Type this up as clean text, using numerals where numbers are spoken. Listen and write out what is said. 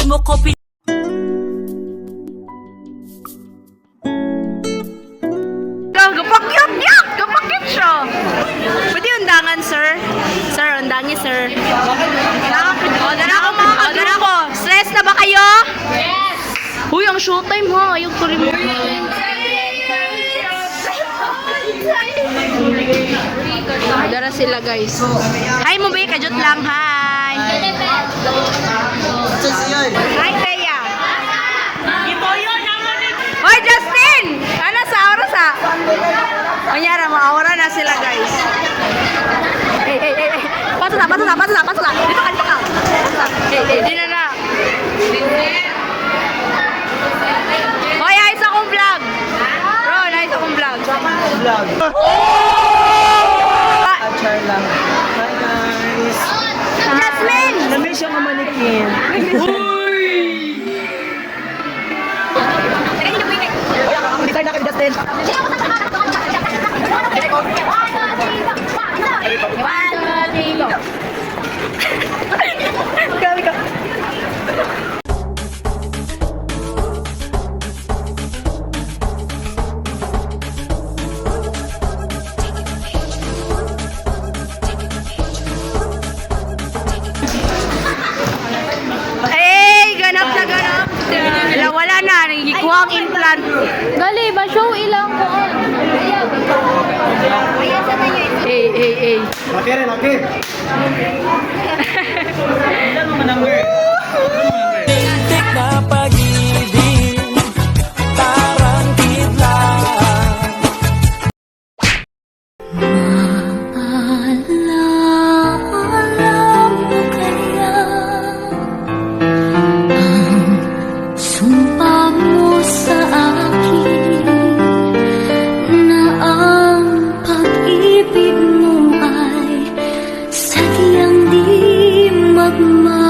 kumukopi. Gapakyat siya. Pwede undangan, sir? Sir, undangin, sir. Order ako. Stress na ba kayo? Yes! Huy, ang showtime ha. Ayaw ko rin. Dara sila, guys. Hi, mo ba? Kajot lang. Hi. Hi, Thea. Hoy, Justin! Ano sa oras ha? Manyara, maawara na sila, guys. Hey. Pato na. Dito ka. Hey, di na. Hoy, ayos akong vlog. Bro, ayos akong vlog. Char lang. Hi guys! Jasmine! Namiss yung kamanikin. Bitar na kami, Justin. Kami ka. Ganap. Wala na, nagikuha ang implant. Gali ba show ilang ko? Hey. Laki. Lintik na pag-ibig, parang kidlat. Alam mo kaya ang sumpa mo sa akin na ang pag-ibig mo ay sadyang di magmahal.